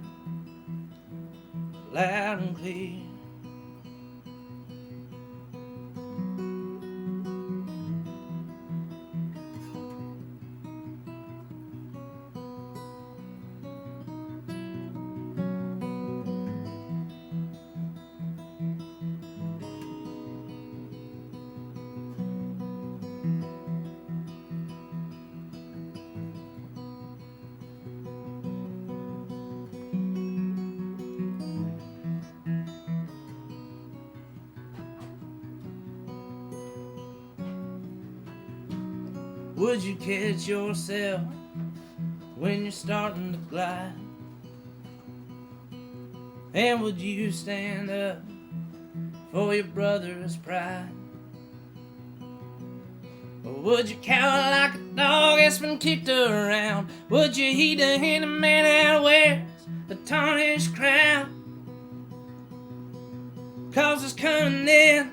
loud and clear. Would you catch yourself when you're starting to glide? And would you stand up for your brother's pride? Or would you cower like a dog that's been kicked around? Would you heed the hand of man that wears the tarnished crown? 'Cause it's coming in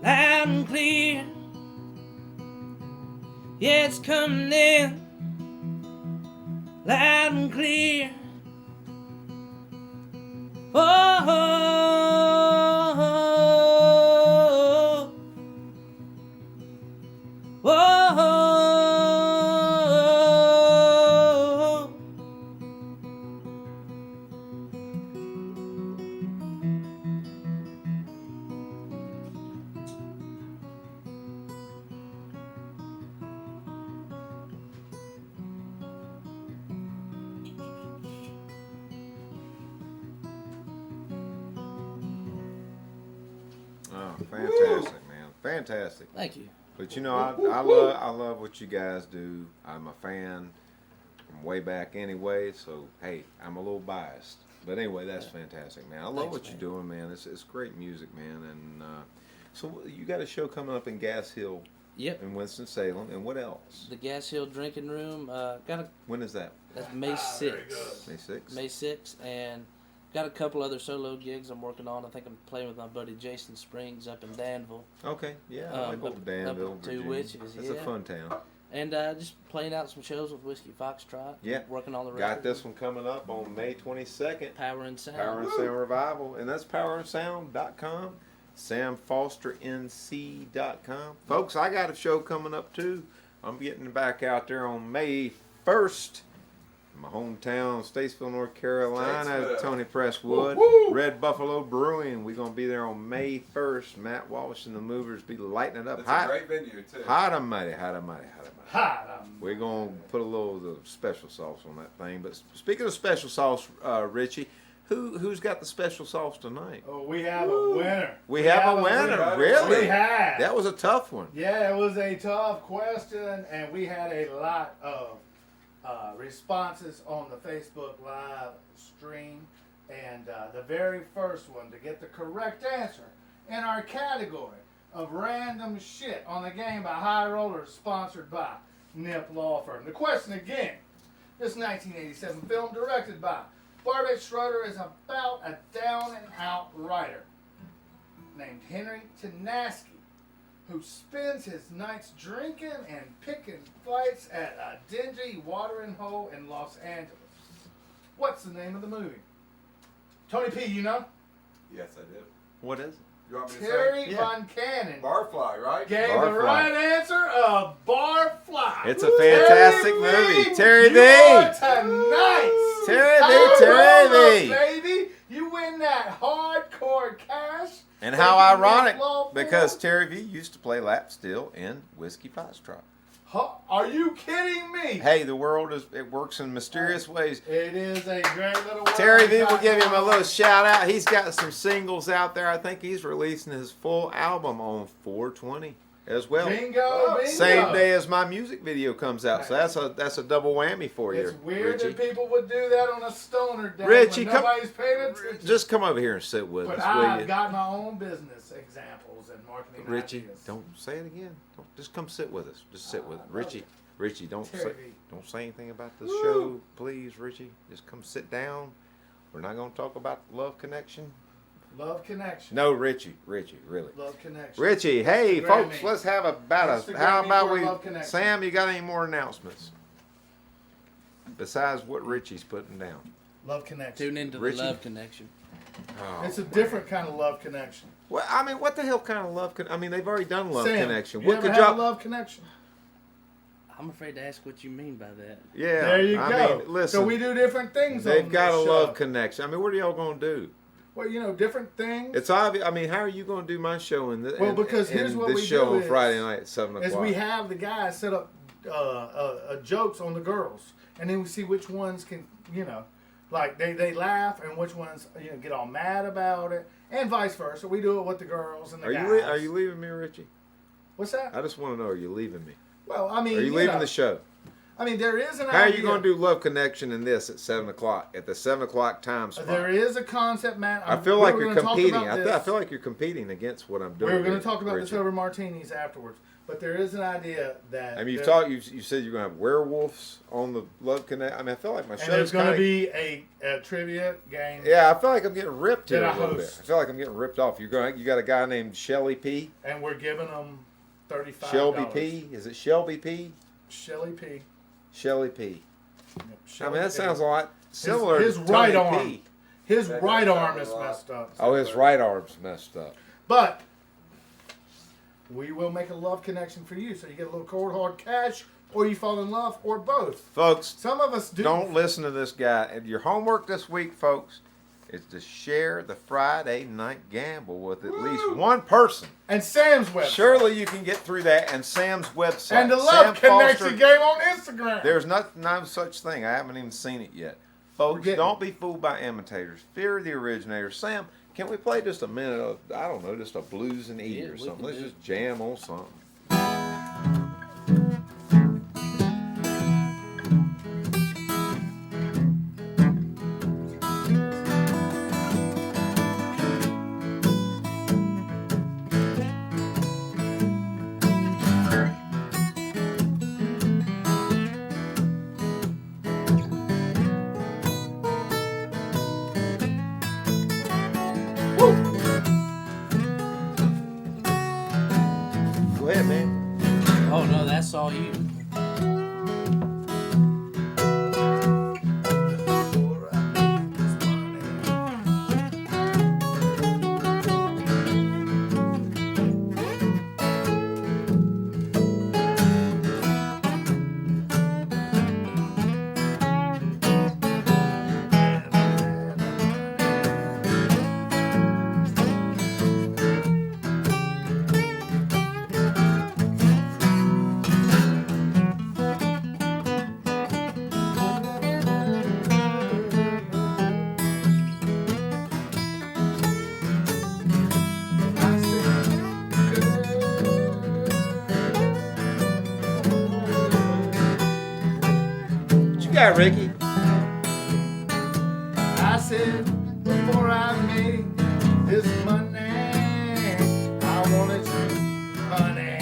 loud and clear. Yeah, it's coming in loud and clear. Oh, oh, oh, oh, oh. Oh, fantastic, man. Fantastic. Thank you. But you know, I love what you guys do. I'm a fan from way back anyway, so hey, I'm a little biased. But anyway, that's fantastic, man. I love Thanks, what man. you're doing, man. It's great music, man. And so you got a show coming up in Gas Hill Yep. in Winston-Salem, and what else? The Gas Hill Drinking Room. When is that? That's May 6th. May 6th? May 6th, and got a couple other solo gigs I'm working on. I think I'm playing with my buddy Jason Springs up in Danville. Okay, yeah, I like old Danville, up to Virginia. Witches, It's a yeah. fun town. And just playing out some shows with Whiskey Foxtrot. Yeah. Working on the record. Got this one coming up on May 22nd. Power and Sound. Power and Sound Revival, and that's powerandsound.com, samfosternc.com. Folks, I got a show coming up too. I'm getting back out there on May 1st. My hometown, Statesville, North Carolina, Statesville. Tony Presswood, Woo-hoo. Red Buffalo Brewing. We're going to be there on May 1st. Matt Walsh and the Movers be lighting it up. It's a great venue, too. Hot and mighty, hot and mighty, hot and mighty. Hot. We're going to put a little of the special sauce on that thing. But speaking of special sauce, Richie, who's got the special sauce tonight? Oh, we have a winner. We have a winner, really? We have. That was a tough one. Yeah, it was a tough question, and we had a lot of responses on the Facebook Live stream. And the very first one to get the correct answer in our category of random shit on the game by High Rollers, sponsored by Nip Law Firm. The question again: this 1987 film, directed by Barbet Schroeder, is about a down-and-out writer named Henry Tenaski, who spends his nights drinking and picking fights at a dingy watering hole in Los Angeles. What's the name of the movie? Tony P, you know? Yes, I do. What is it? You want me to Terry say? Yeah. Von Cannon Barfly, right? gave the Barfly. right answer of Barfly. It's a fantastic movie. Terry you are V. tonight's Terry V, High Terry Roller, V. baby. You win that hardcore cash. And Thank how you, ironic, Nip Law Firm. because Terry V used to play lap steel in Whiskey Foxtrot. Huh? Are you kidding me? Hey, the world it works in mysterious ways. It is a great little world. Terry V will give him a little shout out. He's got some singles out there. I think he's releasing his full album on 4/20 as well. Bingo, bingo. Same day as my music video comes out. So that's a double whammy for you, It's weird Richie. that people would do that on a stoner day Richie, when come- nobody's paying attention. Just come over here and sit with But us, will I've you? got my own business examples and marketing Richie, ideas. don't say it again. Just come sit with us. Just sit with Richie. Richie, don't Terry say V. don't say anything about this Woo. show, please, Richie. Just come sit down. We're not going to talk about Love Connection. Love connection. No, Richie, really. Love connection. Richie, hey Instagram folks, me. let's have about Instagram how me about for we Love Connection. Sam, you got any more announcements? Besides what Richie's putting down. Love connection. Tune into Richie? the Love Connection. Oh, It's a different kind of love connection. well, I mean, what the hell kind of love I mean, they've already done Love Sam, Connection. You What ever could had a y'all love connection? I'm afraid to ask what you mean by that. Yeah. There you I go. mean, listen. So we do different things. They've on got a this Love show. Connection. I mean, what are y'all going to do? Well, you know, different things. It's obvious. I mean, how are you going to do my show and Well, because here's what this we show do on is- Friday night at 7 Is o'clock? we have the guys set up jokes on the girls, and then we see which ones can, you know, like they laugh, and which ones get all mad about it, and vice versa. We do it with the girls and the guys. Are you leaving me, Richie? What's that? I just want to know, are you leaving me? Well, I mean, Are you leaving the show? I mean, there is an How are idea. you going to do Love Connection and this at 7 o'clock at the 7 o'clock time spot? There is a concept, Matt. I feel like we were you're gonna talk competing. about I this. feel like you're competing against what I'm doing. We were going here, to talk about Richie. this over martinis afterwards. But there is an idea that I mean, you said you're gonna have werewolves on the Love Connect. I mean, I feel like my and show's there's going to kinda, be a trivia game. Yeah, I feel like I'm getting ripped here That a I little bit. host. I feel like I'm getting ripped off. You got a guy named Shelly P. And we're giving them $35. Shelby P. Is it Shelby P? Shelly P. Shelly P. Yep, I Shelly mean, that P. sounds a lot similar his to right Tony arm. P. His That right does arm sound is a lot. messed up. Oh, his right arm's messed up. But we will make a love connection for you. So you get a little cold hard cash, or you fall in love, or both. Folks, Some of us do. don't listen to this guy. And your homework this week, folks, is to share the Friday night gamble with at least one person. And Sam's website. Surely you can get through that. And Sam's website. And the Sam love connection Foster- game on Instagram. There's no such thing. I haven't even seen it yet. Folks, getting don't be fooled by imitators. Fear the originators. Sam, can we play just a minute of, I don't know, just a blues and E Yeah, or we something? can Let's do just jam on something. Go ahead, man. Oh no, that's all you. What you got, Ricky? I said before I made this money, I wanted you, honey.